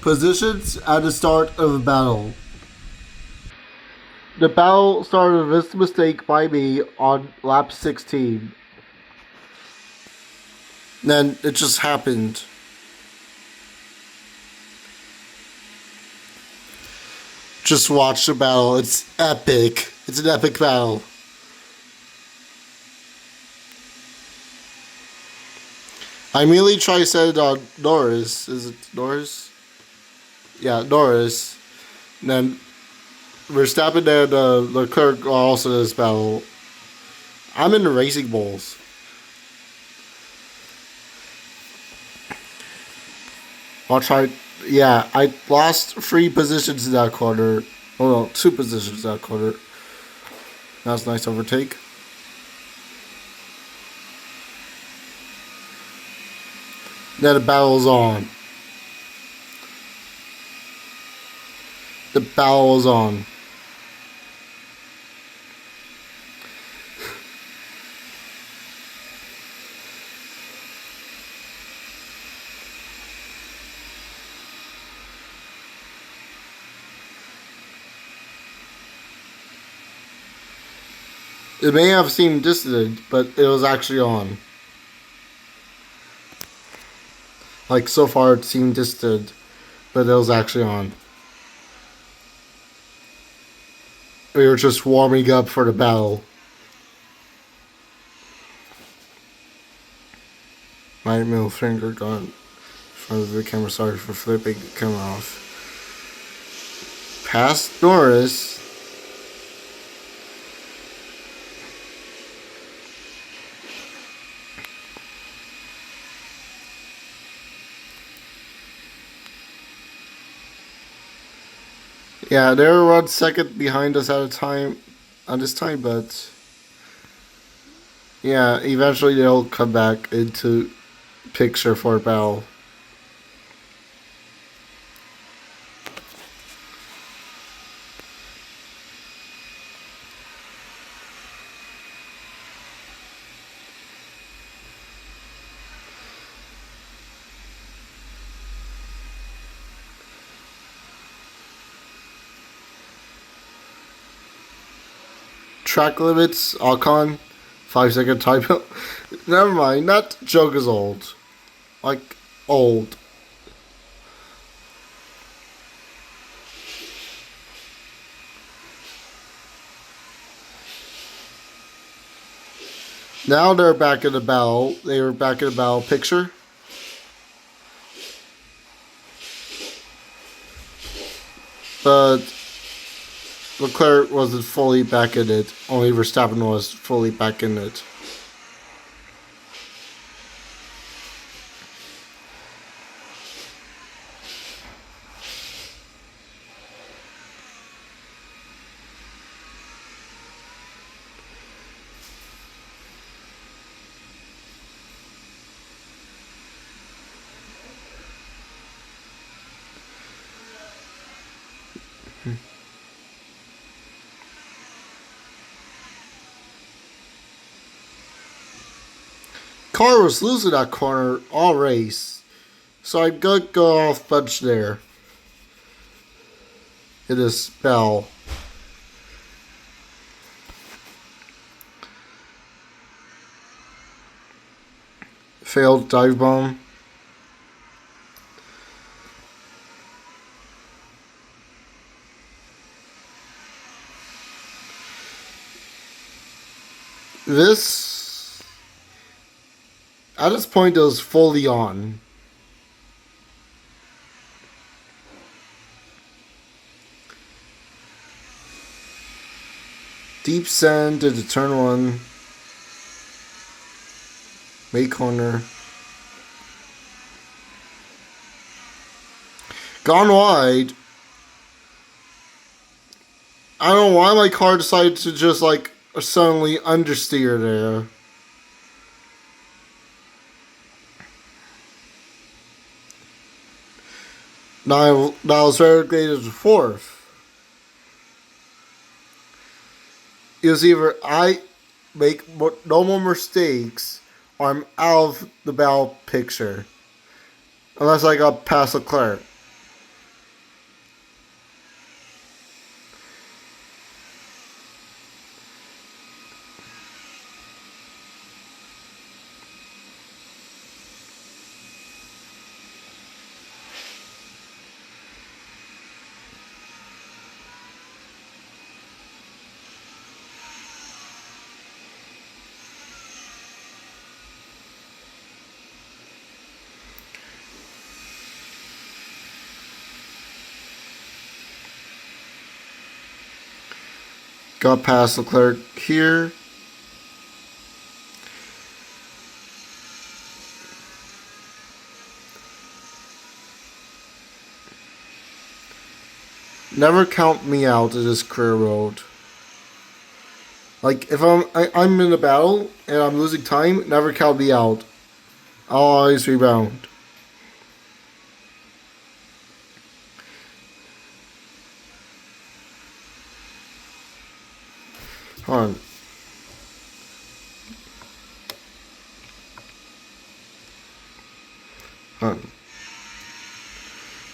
Positions at the start of a battle. The battle started with this mistake by me on lap 16. Then it just happened. Just watch the battle. It's epic. It's an epic battle. I immediately try to set it on Norris. Is it Norris? Yeah, Norris. And then Verstappan and Leclerc are also in this battle. I'm in the racing balls. I'll try. Yeah, I lost 3 positions in that corner. Oh no, 2 positions in that corner. That's a nice overtake. Then the battle's on. The battle is on. It may have seemed distant, but it was actually on. Like, so far it seemed distant, but it was actually on. We were just warming up for the battle. My middle finger got in front of the camera. Sorry for flipping the camera off. Past Norris. Yeah, they were 1 second behind us at this time, but yeah, eventually they'll come back into picture for a battle. Track limits, Alcon, 5-second time. Never mind, that joke is old. Like, old. Now they're back in the battle. They were back in the battle picture. But Leclerc wasn't fully back in it. Only Verstappan was fully back in it. Car was losing that corner all race, so I could go off bunch there. It is spell. Failed dive bomb. At this point, it was fully on. Deep sand into turn 1. Make corner. Gone wide. I don't know why my car decided to just like suddenly understeer there. Now it's relegated to 4th. It was either I make no more mistakes or I'm out of the battle picture. Unless I got past Leclerc. Got past Leclerc here. Never count me out of this career road. Like, if I'm in a battle and I'm losing time, never count me out. I'll always rebound. Hold on. Hold on.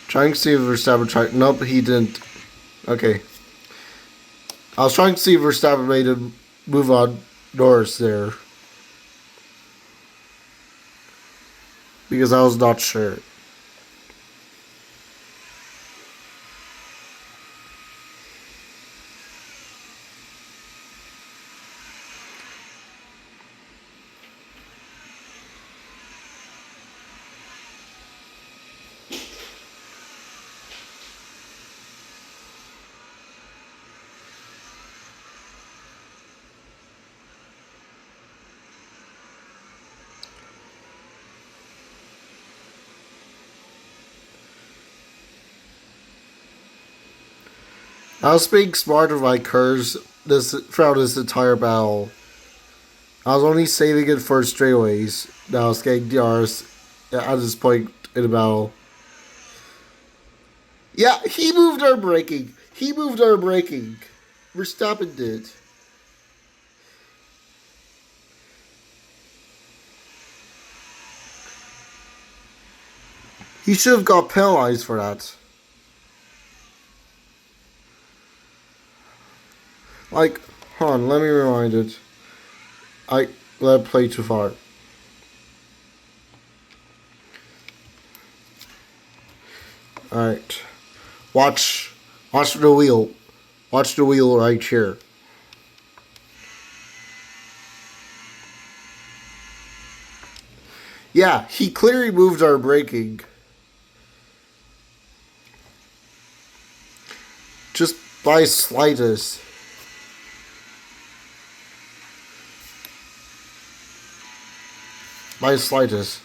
Trying to see if Verstappan tried. Nope, he didn't. Okay. I was trying to see if Verstappan made a move on Norris there. Because I was not sure. I was being smart with my curves throughout this entire battle. I was only saving it for straightaways. Now I was getting DRs at this point in the battle. Yeah, he moved our braking. Verstappen did. He should have got penalized for that. Like, hold on, let me rewind it. I let it play too far. Alright. Watch the wheel. Watch the wheel right here. Yeah, he clearly moved our braking. Just by slightest. By slightest.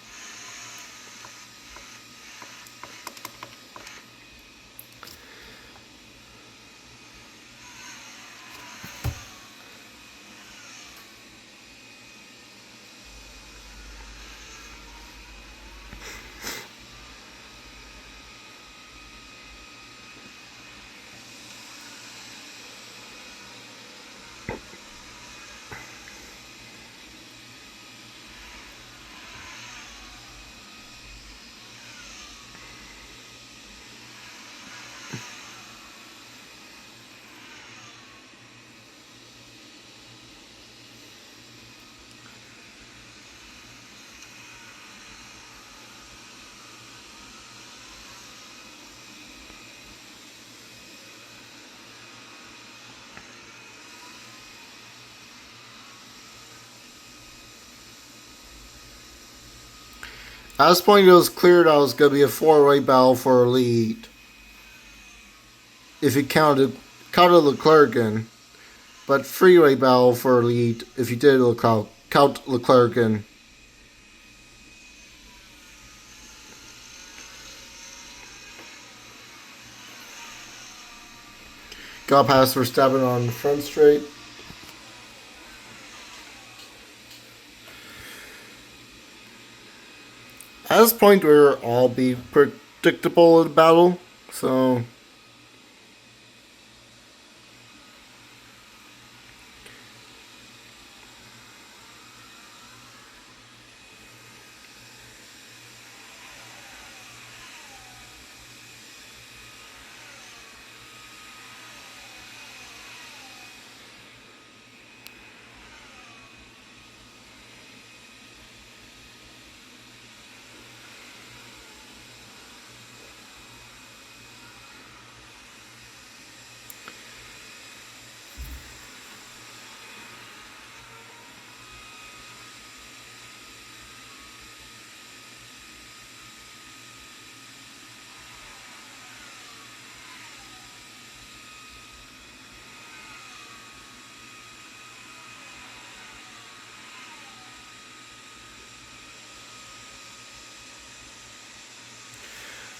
At this point, it was clear that it was going to be a four-way battle for a lead. If you counted Leclerc in. But three-way battle for a lead if you did count Leclerc in. Got past Verstappan on the front straight. At this point, we're all be predictable in the battle, so.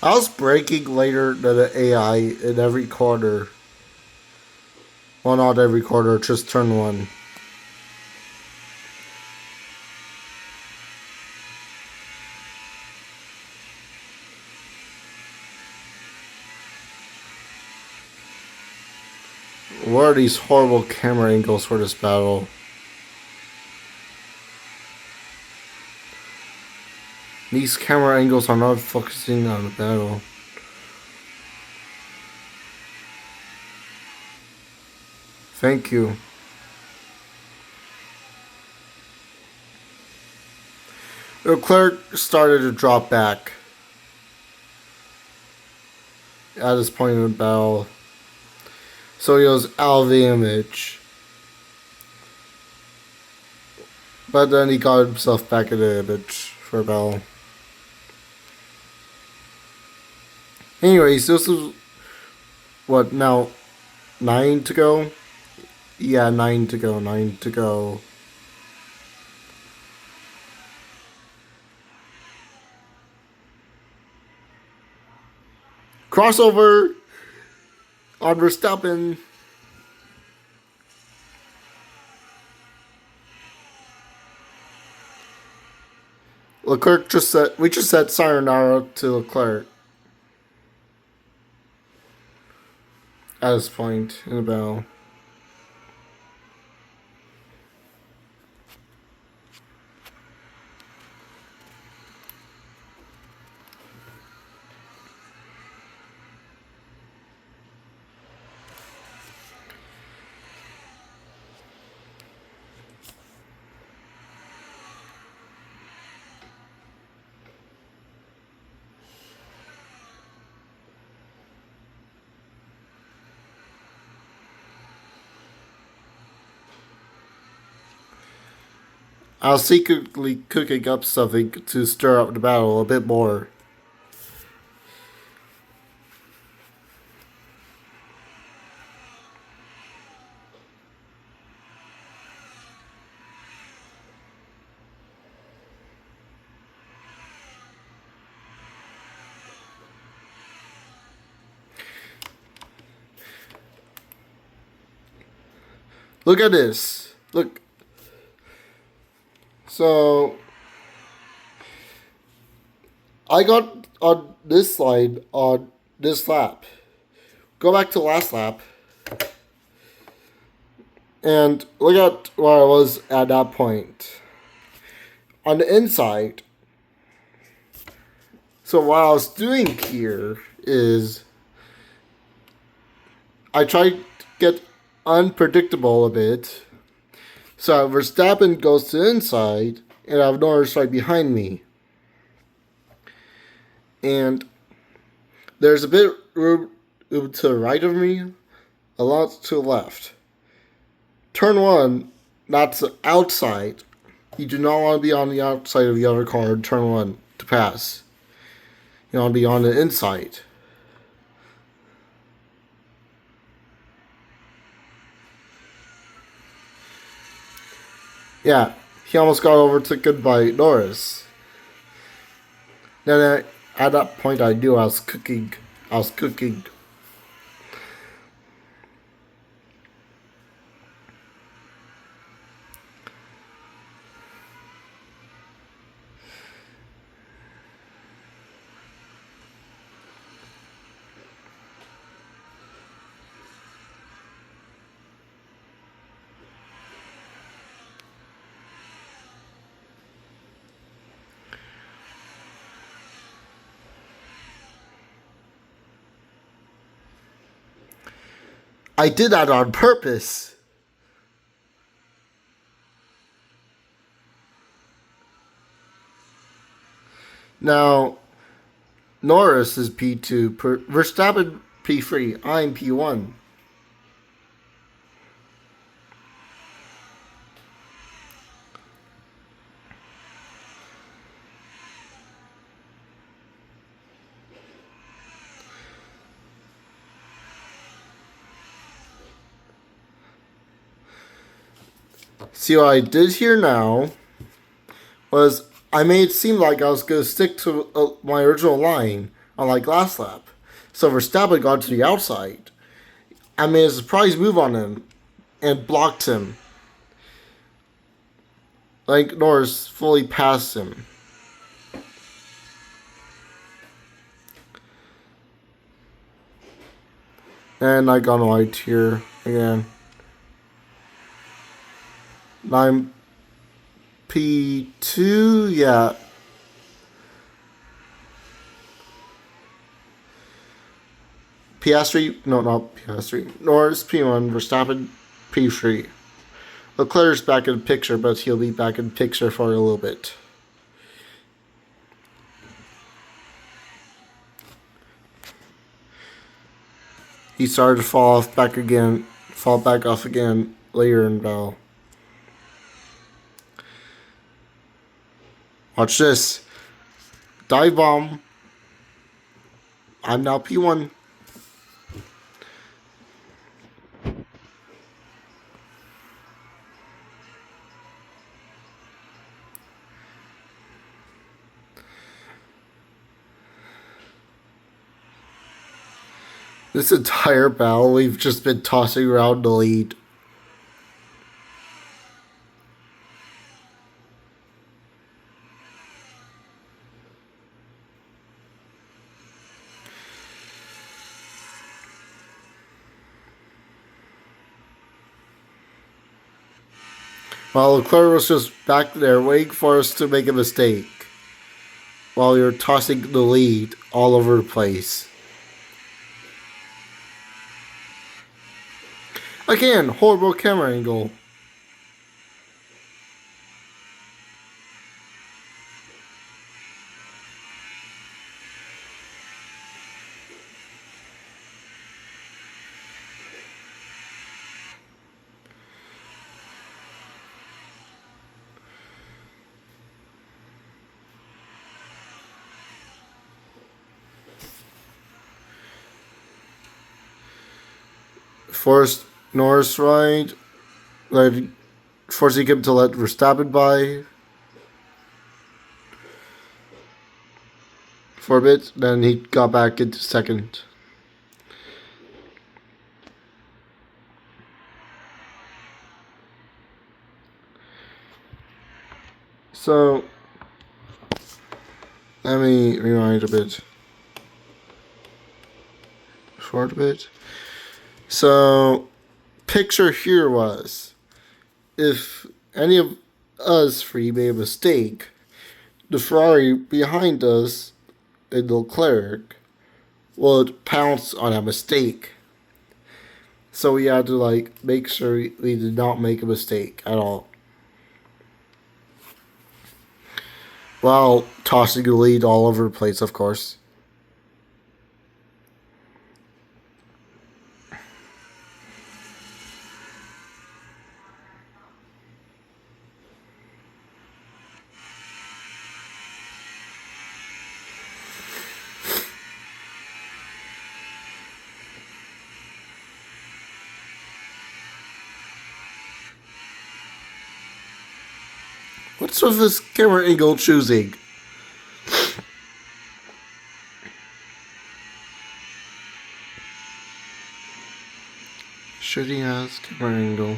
I was braking later than the AI in every corner. Well, not every corner, just turn one. What are these horrible camera angles for this battle? These camera angles are not focusing on the battle. Thank you. Leclerc started to drop back at this point in the battle. So he was out of the image. But then he got himself back in the image for a battle. Anyways, this is what now? 9 to go? Yeah, 9 to go, 9 to go. Crossover on Verstappan. Leclerc we just said sayonara to Leclerc at this point in the battle. I was secretly cooking up something to stir up the battle a bit more. Look at this. Look. So, I got on this slide on this lap. Go back to last lap. And look at where I was at that point. On the inside. So what I was doing here is I tried to get unpredictable a bit. So Verstappen goes to the inside, and I have Norris right behind me. And there's a bit room to the right of me, a lot to the left. Turn one, that's the outside. You do not want to be on the outside of the other car in turn one to pass. You want to be on the inside. Yeah, he almost got overtaken by Norris. Then at that point I knew I was cooking. I did that on purpose. Now, Norris is P2, Verstappen P3, I'm P1. See, what I did here now was I made it seem like I was going to stick to my original line unlike last lap. So Verstappen got to the outside. I made a surprise move on him and blocked him. Like Norris fully passed him. And I got white here again. 9P2, yeah. PS3, no, not PS3. Norris P1, Verstappen P3. Leclerc's back in the picture, but he'll be back in the picture for a little bit. He started to fall back off again later in battle. Watch this. Dive bomb. I'm now P1. This entire battle, we've just been tossing around the lead. While Leclerc was just back there waiting for us to make a mistake. While you're tossing the lead all over the place. Again, horrible camera angle. Forced Norris right, forcing him to let Verstappen by for a bit. Then he got back into second. So let me rewind a bit. Forward a bit. So, picture here was, if any of us three made a mistake, the Ferrari behind us in Leclerc would pounce on that mistake. So we had to make sure we did not make a mistake at all. While tossing the lead all over the place, of course. What's with this camera angle choosing? Shitty ass camera angle.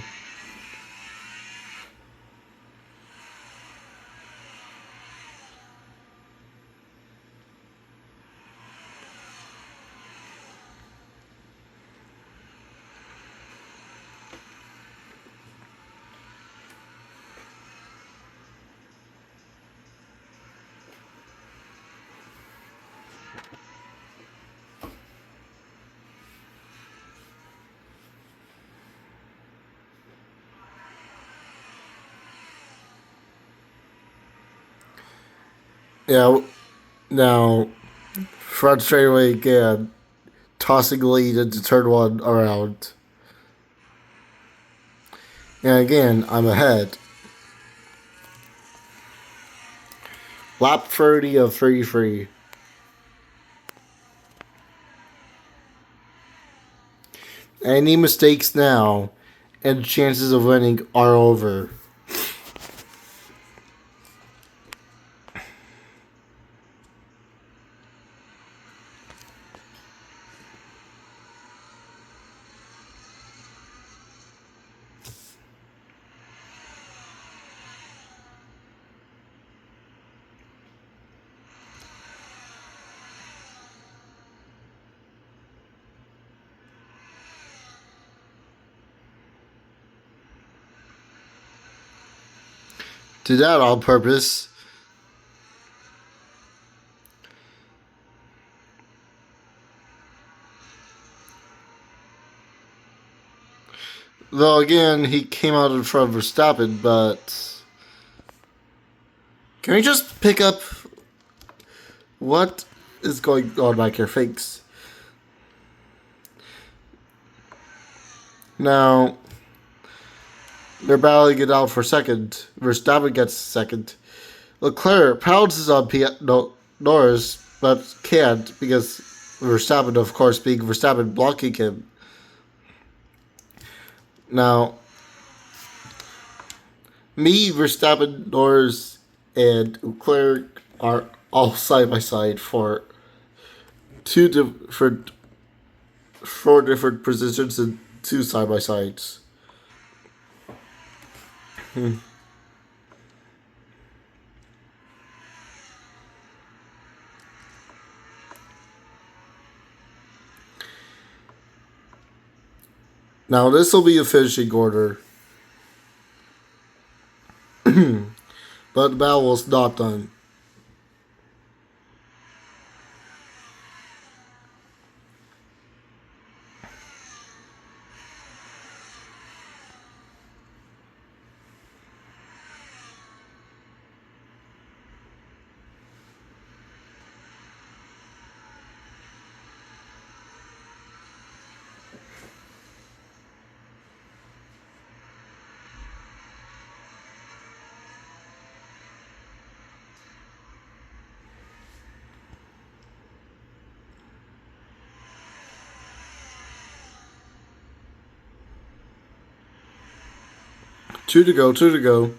Yeah, now, front straightaway again, tossing lead into turn one around. And again, I'm ahead. Lap 30 of 33. Any mistakes now, and chances of winning are over. did that on purpose. Though again, he came out in front of Verstappan, but can we just pick up what is going on back here? Thanks. Now, they're battling it out for second. Verstappan gets second. Leclerc pounces on Norris, but can't because Verstappan, of course, being Verstappan, blocking him. Now, me, Verstappan, Norris, and Leclerc are all side by side for four different positions and two side by sides. Now this will be a finishing order. But the battle was not done. Two to go.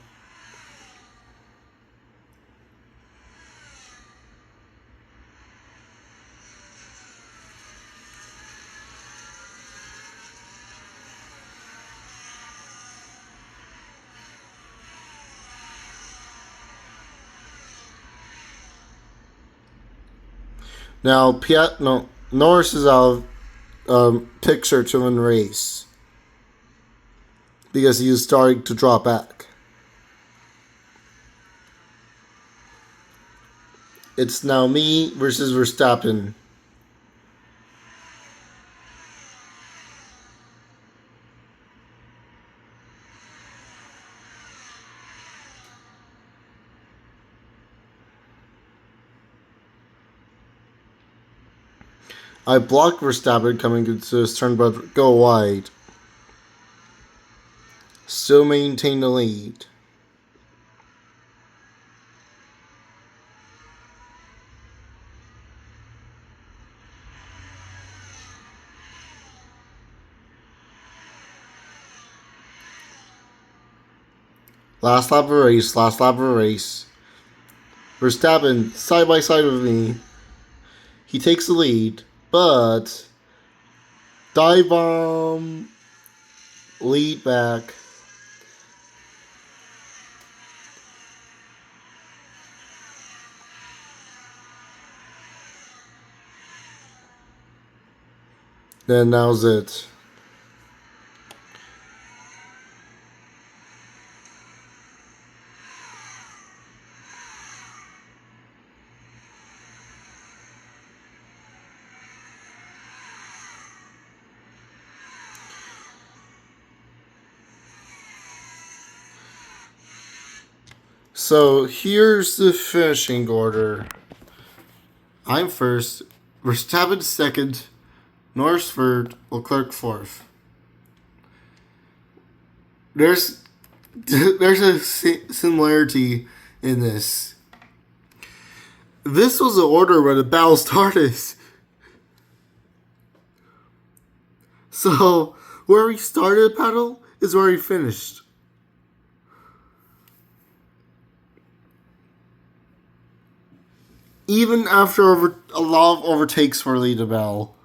Now, Norris is out of picture to win race because he is starting to drop back. It's now me versus Verstappan. I block Verstappan coming into his turn, but go wide. Still maintain the lead. Last lap of a race. Verstappan side by side with me. He takes the lead, but dive bomb, lead back. Then that was it. So here's the finishing order. I'm first, Verstappen second, Norris third, Leclerc fourth. There's a similarity in this. This was the order where the battle started. So where we started the battle is where we finished. Even after a lot of overtakes for Lee Bell.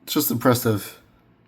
It's just impressive.